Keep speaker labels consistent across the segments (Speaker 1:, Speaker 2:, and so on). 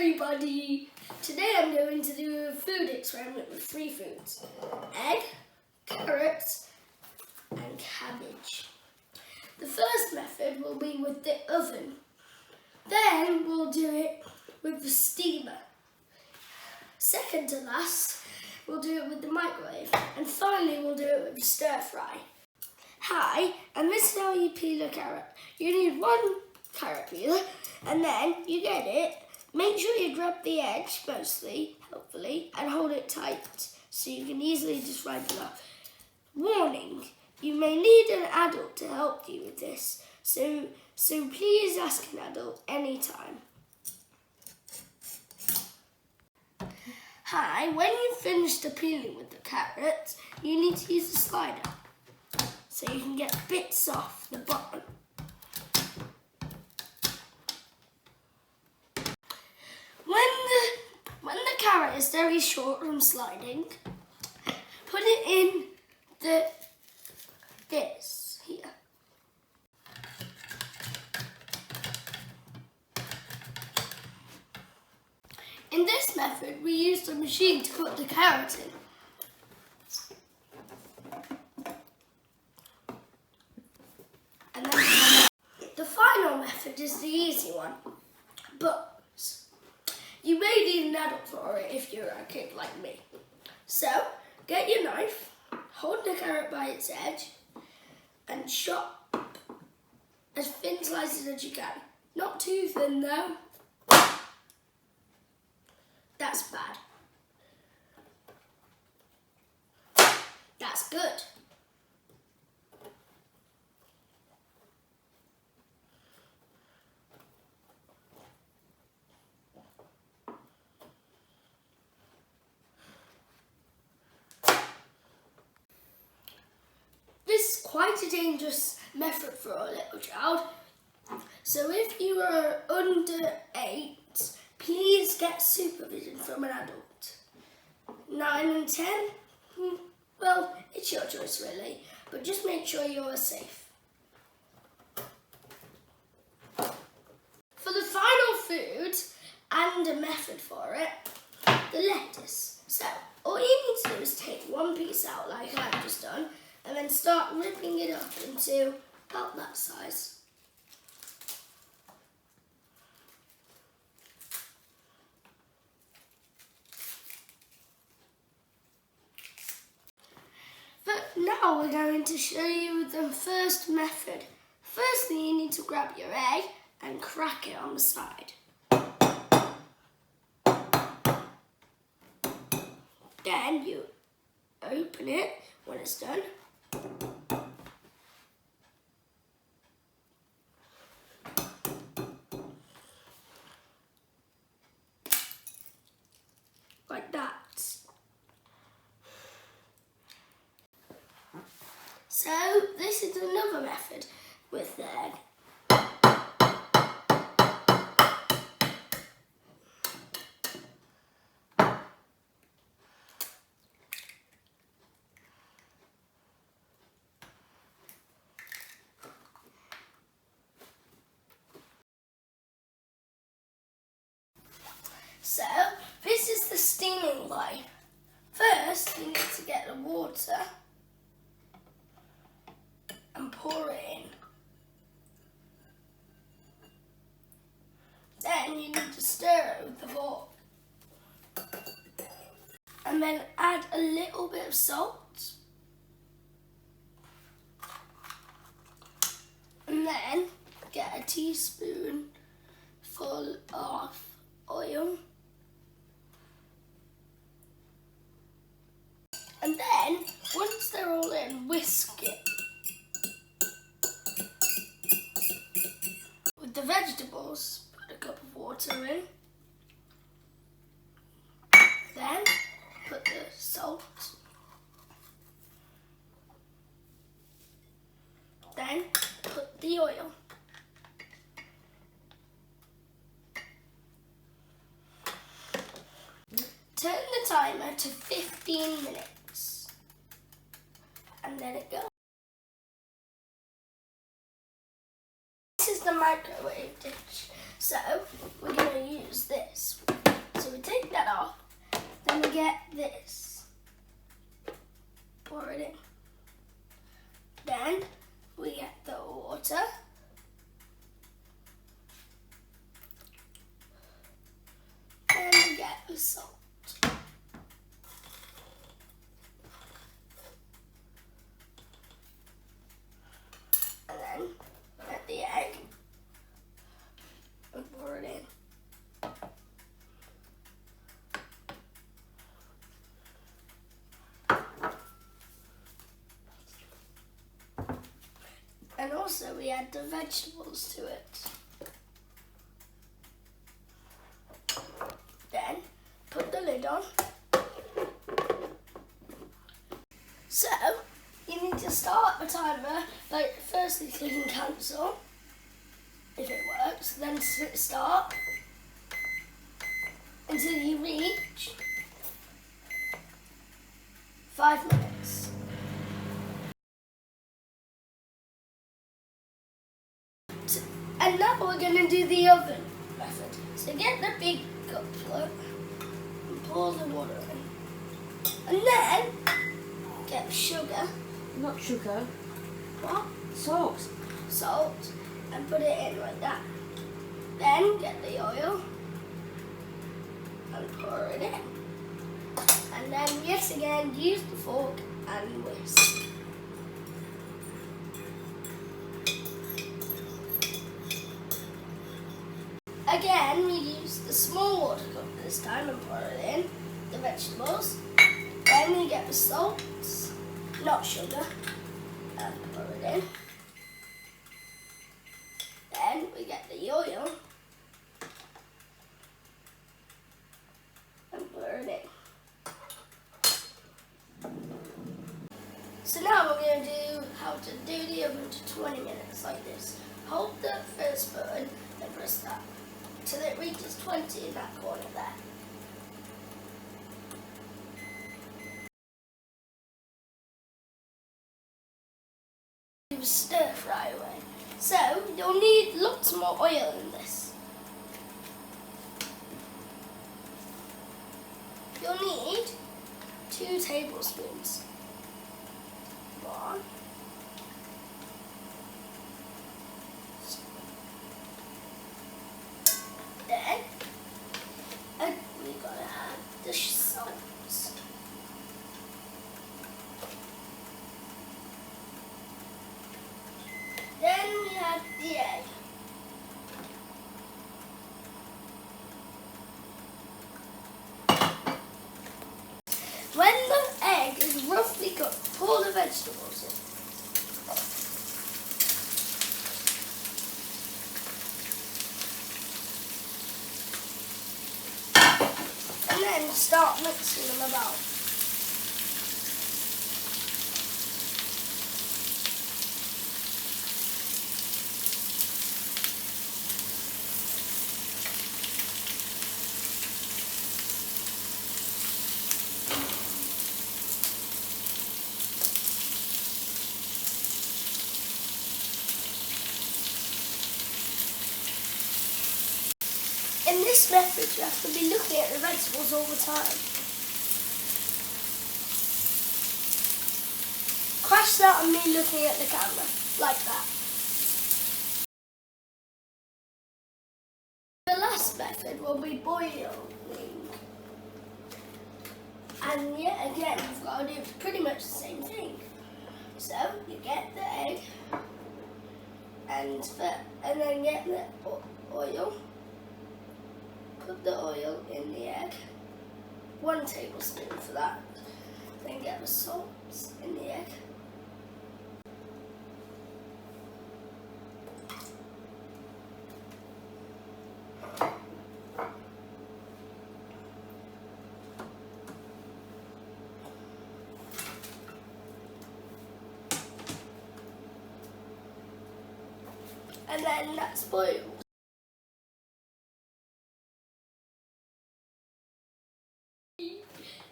Speaker 1: everybody! Today I'm going to do a food experiment with 3 foods: egg, carrots and cabbage. The first method will be with the oven. Then we'll do it with the steamer. Second to last, we'll do it with the microwave. And finally we'll do it with the stir fry. Hi, and this is how you peel a carrot. You need 1 carrot peeler, and then you get it. Make sure you grab the edge mostly, hopefully, and hold it tight so you can easily just wipe it off. Warning, you may need an adult to help you with this, so please ask an adult anytime. Hi, when you've finished the peeling with the carrots, you need to use a slider so you can get bits off the bottom. When the carrot is very short from sliding, put it in this here. In this method, we use the machine to put the carrot in. And then the final method is the easy one, but you may need an adult for it if you're a kid like me. So, get your knife, hold the carrot by its edge, and chop as thin slices as you can. Not too thin though. That's bad. That's good. This is quite a dangerous method for a little child. So if you are under 8, please get supervision from an adult. 9 and 10, well, it's your choice really, but just make sure you're safe. For the final food and a method for it, the lettuce. So all you need to do is take 1 piece out like I've just done, and then start ripping it up into about that size. But now we're going to show you the first method. Firstly, you need to grab your egg and crack it on the side. Then you open it when it's done. Like that. So this is another method with the egg. So this is the steaming way. First, you need to get the water and pour it in. Then you need to stir it with the fork. And then add a little bit of salt. And then get a teaspoon full of oil. And then, once they're all in, whisk it. With the vegetables, put a cup of water in. Then, put the salt. Then, put the oil. Turn the timer to 15 minutes. And let it go. This is the microwave dish. So we're going to use this. take that off. Then we get this. Pour it in. Then we get the water. And we get the salt. And then get the egg and pour it in. And also we add the vegetables to it. Then put the lid on. So you need to start the timer by firstly clicking cancel if it works, then hit start until you reach 5 minutes. And now we're going to do the oven method. So get the big cuplet and pour the water in. And then get sugar.
Speaker 2: Not sugar.
Speaker 1: What?
Speaker 2: Salt.
Speaker 1: Salt. And put it in like that. Then get the oil and pour it in. And then yet again use the fork and whisk. Again, we use the small water cup this time and pour it in the vegetables. Then we get the salt, not sugar, and pour it in. Then we get the oil and pour it in. So now we're going to do how to do the oven to 20 minutes like this. Hold the first button and press that till it reaches 20 in that corner there. You stir fry away. So you'll need lots more oil in this. You'll need 2 tablespoons. 1. Then we gotta add the salt. Then we add the egg. When the egg is roughly cooked, pour the vegetables in. And then start mixing them about. In this method, you have to be looking at the vegetables all the time. Crash that on me looking at the camera, like that. The last method will be boiling. And yet again, you've got to do pretty much the same thing. So, you get the egg, and then get the oil. Put the oil in the egg, 1 tablespoon for that. Then get the salt in the egg. And then that's boiled.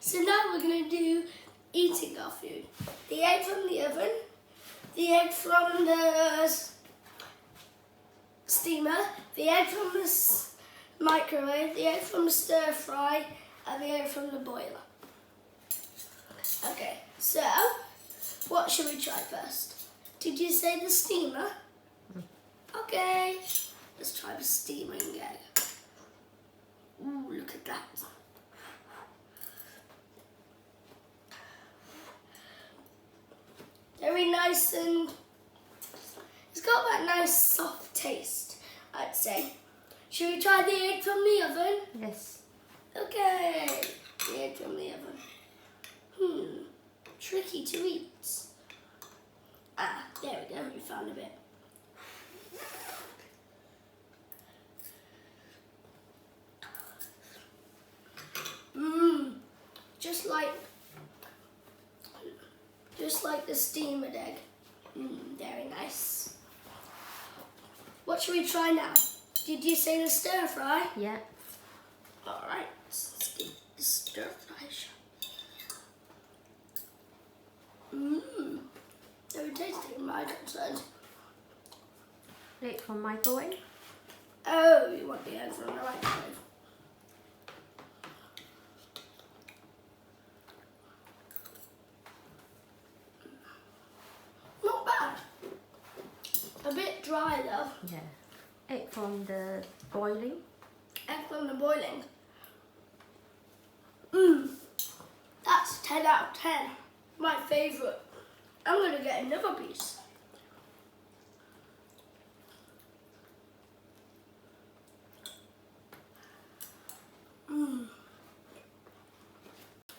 Speaker 1: So now we're going to do eating our food. The egg from the oven, the egg from the steamer, the egg from the microwave, the egg from the stir fry, and the egg from the boiler. Okay, so what should we try first? Did you say the steamer? Okay, let's try the steaming egg. Ooh, look at that. Very nice, and it's got that nice soft taste, I'd say. Should we try the egg from the oven?
Speaker 2: Yes.
Speaker 1: Okay, the egg from the oven. Tricky to eat. Ah, there we go, we found a bit. Just like the steamed egg. Very nice. What should we try now? Did you say the stir fry?
Speaker 2: Yeah.
Speaker 1: All right, let's get the stir fry shot. Very tasty in my concern.
Speaker 2: Egg from microwave.
Speaker 1: Oh, you want the egg from the microwave? Not bad. A bit dry though.
Speaker 2: Yeah. Egg from the boiling.
Speaker 1: Egg from the boiling. That's 10 out of 10. My favourite. I'm going to get another piece.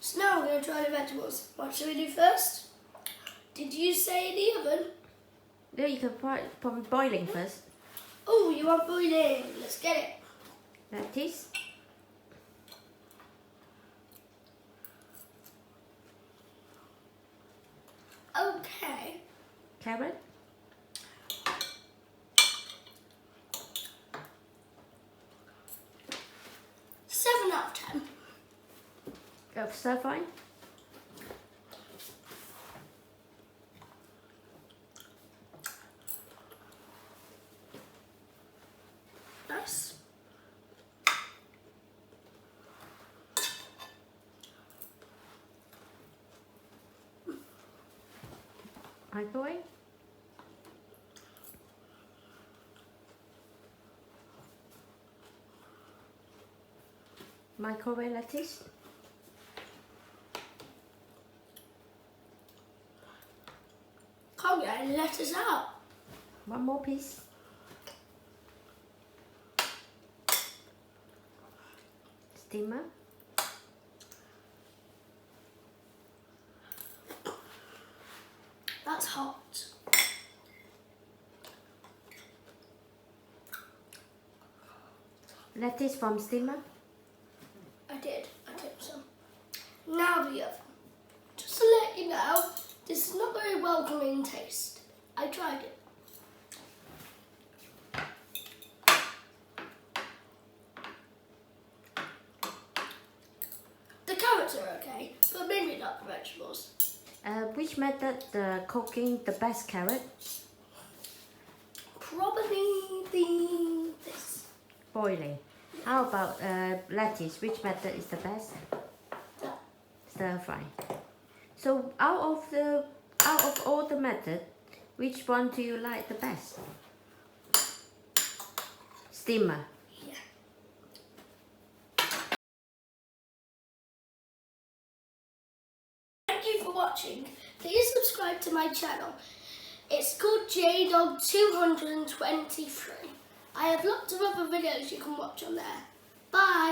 Speaker 1: So now we're going to try the vegetables. What should we do first? Did you say the oven?
Speaker 2: No, you can fry it from boiling first.
Speaker 1: Oh, you want boiling. Let's get it.
Speaker 2: Lettuce.
Speaker 1: Okay.
Speaker 2: Carrot.
Speaker 1: Seven out of 10.
Speaker 2: Stir fry.
Speaker 1: Nice.
Speaker 2: Microwave. Microwave lettuce.
Speaker 1: Can't get any lettuce out.
Speaker 2: One more piece. Steamer.
Speaker 1: That's hot.
Speaker 2: Lettuce from steamer.
Speaker 1: I took some. Now the oven. Just to let you know, this is not very welcoming taste. I tried it. The carrots are okay, but maybe not the vegetables.
Speaker 2: Which method cooking the best carrot?
Speaker 1: Probably this.
Speaker 2: Boiling. How about lettuce? Which method is the best? Stir fry. So out of all the methods, which one do you like the best? Steamer.
Speaker 1: Yeah. Thank you for watching. Please subscribe to my channel. It's called JDog223. I have lots of other videos you can watch on there. Bye.